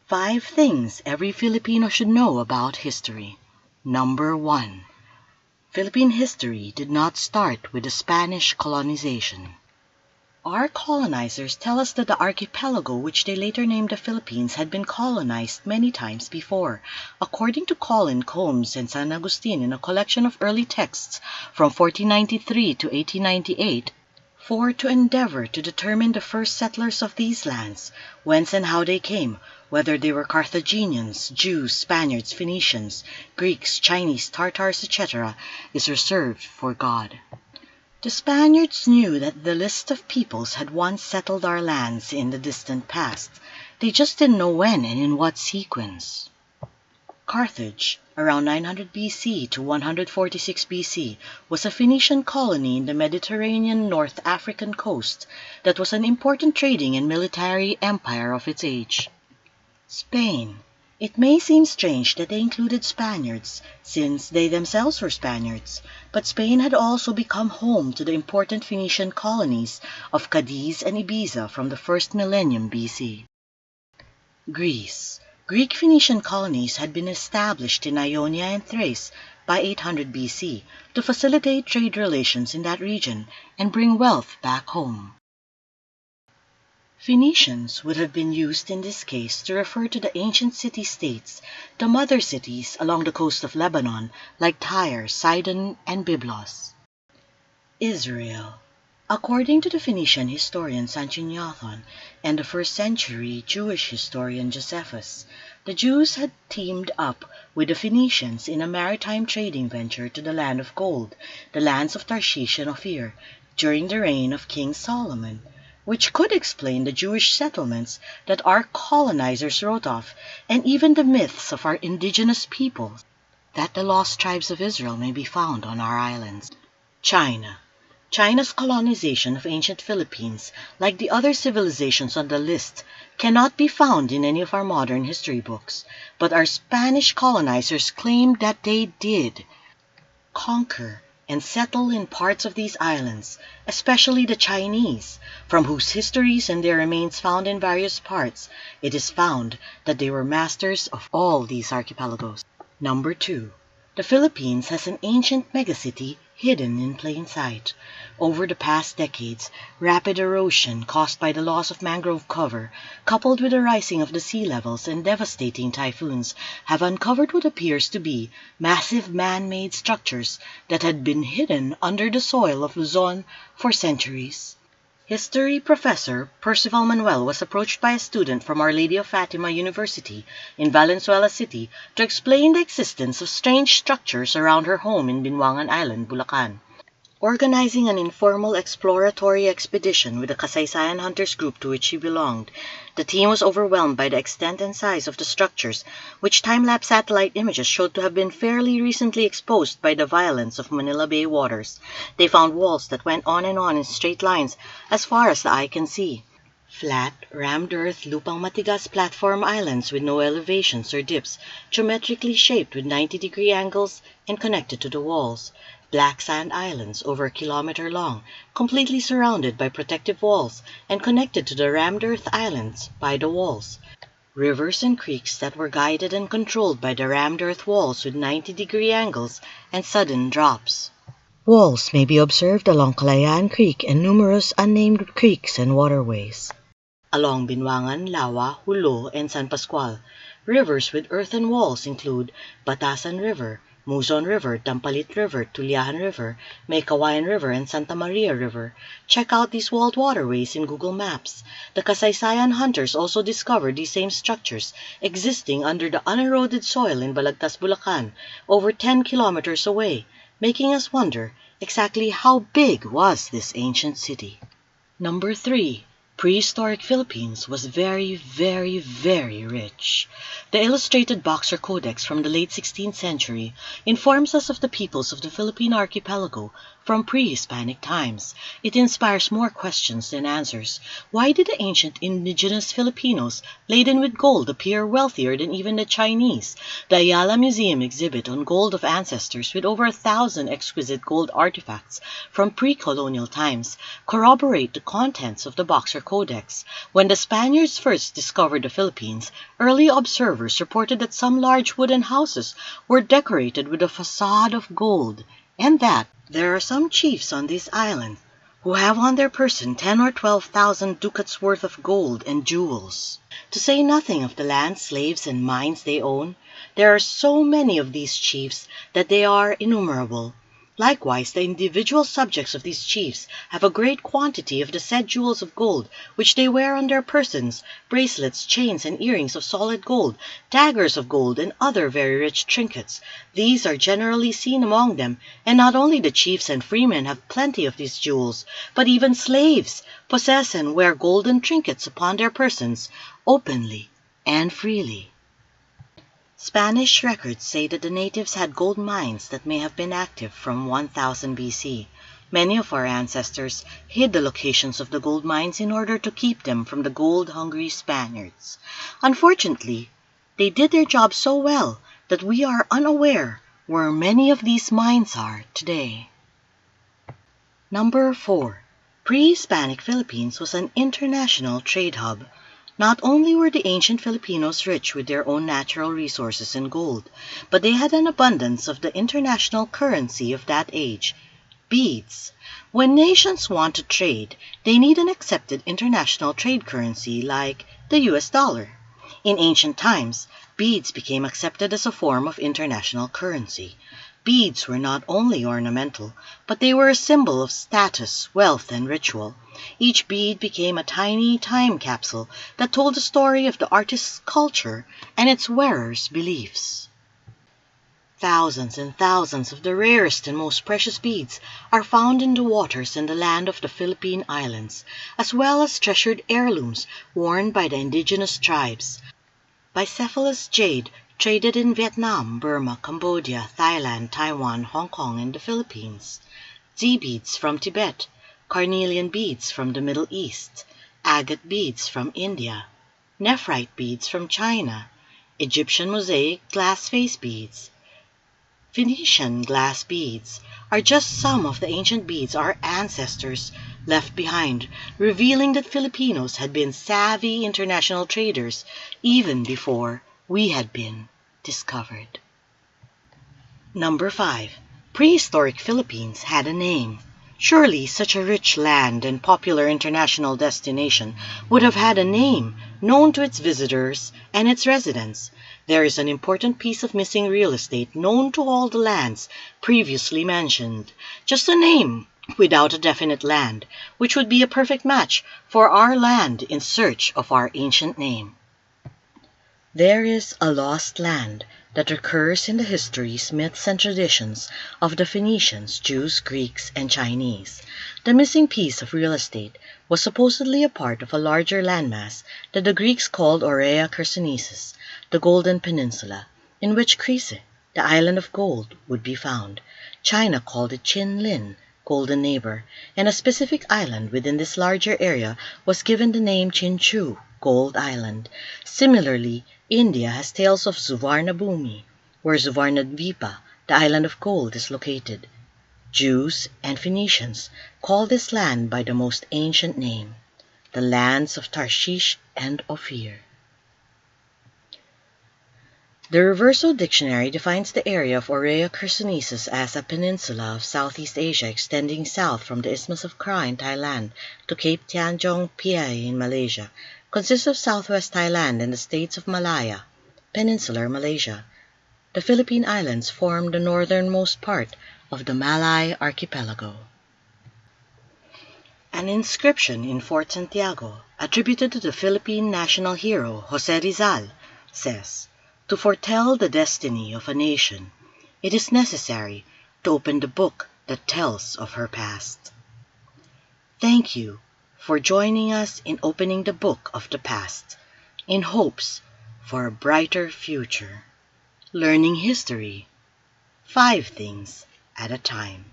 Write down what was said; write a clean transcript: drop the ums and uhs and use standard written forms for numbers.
5 things every Filipino should know about history. Number 1. Philippine history did not start with the Spanish colonization. Our colonizers tell us that the archipelago, which they later named the Philippines, had been colonized many times before. According to Colin Combs and San Agustin in a collection of early texts from 1493 to 1898, for to endeavor to determine the first settlers of these lands, whence and how they came, whether they were Carthaginians, Jews, Spaniards, Phoenicians, Greeks, Chinese, Tartars, etc., is reserved for God. The Spaniards knew that the list of peoples had once settled our lands in the distant past. They just didn't know when and in what sequence. Carthage, around 900 BC to 146 BC, was a Phoenician colony in the Mediterranean North African coast that was an important trading and military empire of its age. Spain. It may seem strange that they included Spaniards, since they themselves were Spaniards, but Spain had also become home to the important Phoenician colonies of Cadiz and Ibiza from the first millennium BC. Greece. Greek Phoenician colonies had been established in Ionia and Thrace by 800 BC to facilitate trade relations in that region and bring wealth back home. Phoenicians would have been used in this case to refer to the ancient city-states, the mother cities along the coast of Lebanon, like Tyre, Sidon, and Byblos. Israel. According to the Phoenician historian Sanchuniathon and the 1st century Jewish historian Josephus, the Jews had teamed up with the Phoenicians in a maritime trading venture to the land of gold, the lands of Tarshish and Ophir, during the reign of King Solomon, which could explain the Jewish settlements that our colonizers wrote of, and even the myths of our indigenous peoples, that the lost tribes of Israel may be found on our islands. China. China's colonization of ancient Philippines, like the other civilizations on the list, cannot be found in any of our modern history books, but our Spanish colonizers claimed that they did conquer and settle in parts of these islands, especially the Chinese, from whose histories and their remains found in various parts, it is found that they were masters of all these archipelagos. Number 2. The Philippines has an ancient megacity hidden in plain sight. Over the past decades, rapid erosion caused by the loss of mangrove cover, coupled with the rising of the sea levels and devastating typhoons, have uncovered what appears to be massive man-made structures that had been hidden under the soil of Luzon for centuries. History professor Percival Manuel was approached by a student from Our Lady of Fatima University in Valenzuela City to explain the existence of strange structures around her home in Binwangan Island, Bulacan. Organizing an informal exploratory expedition with the Kasaysayan Hunters group to which he belonged, the team was overwhelmed by the extent and size of the structures, which time-lapse satellite images showed to have been fairly recently exposed by the violence of Manila Bay waters. They found walls that went on in straight lines as far as the eye can see. Flat, rammed earth, lupang matigas platform islands with no elevations or dips, geometrically shaped with 90-degree angles and connected to the walls. Black sand islands over a kilometer long, completely surrounded by protective walls and connected to the rammed earth islands by the walls. Rivers and creeks that were guided and controlled by the rammed earth walls with 90-degree angles and sudden drops. Walls may be observed along Kalayaan Creek and numerous unnamed creeks and waterways. Along Binwangan, Lawa, Hulo, and San Pascual, rivers with earthen walls include Batasan River, Muzon River, Dampalit River, Tuliahan River, Maykawayan River, and Santa Maria River. Check out these walled waterways in Google Maps. The Kasaysayan Hunters also discovered these same structures existing under the uneroded soil in Balagtas, Bulacan, over 10 kilometers away, making us wonder exactly how big was this ancient city. Number 3. Prehistoric Philippines was very, very, very rich. The Illustrated Boxer Codex from the late 16th century informs us of the peoples of the Philippine archipelago from pre-Hispanic times. It inspires more questions than answers. Why did the ancient indigenous Filipinos laden with gold appear wealthier than even the Chinese? The Ayala Museum exhibit on gold of ancestors with over 1,000 exquisite gold artifacts from pre-colonial times corroborate the contents of the Boxer Codex. When the Spaniards first discovered the Philippines, early observers reported that some large wooden houses were decorated with a facade of gold, and that there are some chiefs on this island who have on their person 10 or 12,000 ducats worth of gold and jewels. To say nothing of the land, slaves, and mines they own, there are so many of these chiefs that they are innumerable. Likewise, the individual subjects of these chiefs have a great quantity of the said jewels of gold, which they wear on their persons, bracelets, chains, and earrings of solid gold, daggers of gold, and other very rich trinkets. These are generally seen among them, and not only the chiefs and freemen have plenty of these jewels, but even slaves possess and wear golden trinkets upon their persons, openly and freely. Spanish records say that the natives had gold mines that may have been active from 1000 BC. Many of our ancestors hid the locations of the gold mines in order to keep them from the gold-hungry Spaniards. Unfortunately, they did their job so well that we are unaware where many of these mines are today. Number 4. Pre-Hispanic Philippines was an international trade hub. Not only were the ancient Filipinos rich with their own natural resources and gold, but they had an abundance of the international currency of that age, beads. When nations want to trade, they need an accepted international trade currency like the US dollar. In ancient times, beads became accepted as a form of international currency. Beads were not only ornamental, but they were a symbol of status, wealth, and ritual. Each bead became a tiny time capsule that told the story of the artist's culture and its wearer's beliefs. Thousands and thousands of the rarest and most precious beads are found in the waters in the land of the Philippine Islands, as well as treasured heirlooms worn by the indigenous tribes. Bicephalous jade traded in Vietnam, Burma, Cambodia, Thailand, Taiwan, Hong Kong, and the Philippines. Z beads from Tibet, carnelian beads from the Middle East, agate beads from India, nephrite beads from China, Egyptian mosaic glass face beads, Phoenician glass beads are just some of the ancient beads our ancestors left behind, revealing that Filipinos had been savvy international traders even before we had been discovered. Number 5. Prehistoric Philippines had a name. Surely such a rich land and popular international destination would have had a name known to its visitors and its residents. There is an important piece of missing real estate known to all the lands previously mentioned. Just a name without a definite land, which would be a perfect match for our land in search of our ancient name. There is a lost land that recurs in the histories, myths, and traditions of the Phoenicians, Jews, Greeks, and Chinese. The missing piece of real estate was supposedly a part of a larger landmass that the Greeks called Aurea Chersonesus, the Golden Peninsula, in which Crete, the island of gold, would be found. China called it Chin Lin, Golden Neighbor, and a specific island within this larger area was given the name Chinchu, Gold Island. Similarly, India has tales of Suvarnabhumi, where Suvarnadvipa, the island of gold, is located. Jews and Phoenicians call this land by the most ancient name, the lands of Tarshish and Ophir. The Reverso Dictionary defines the area of Aurea Chersonesus as a peninsula of Southeast Asia extending south from the Isthmus of Kra in Thailand to Cape Tanjong Piai in Malaysia, consists of southwest Thailand and the states of Malaya, peninsular Malaysia. The Philippine Islands form the northernmost part of the Malay Archipelago. An inscription in Fort Santiago, attributed to the Philippine national hero Jose Rizal, says, "To foretell the destiny of a nation, it is necessary to open the book that tells of her past." Thank you for joining us in opening the book of the past, in hopes for a brighter future. Learning history, 5 things at a time.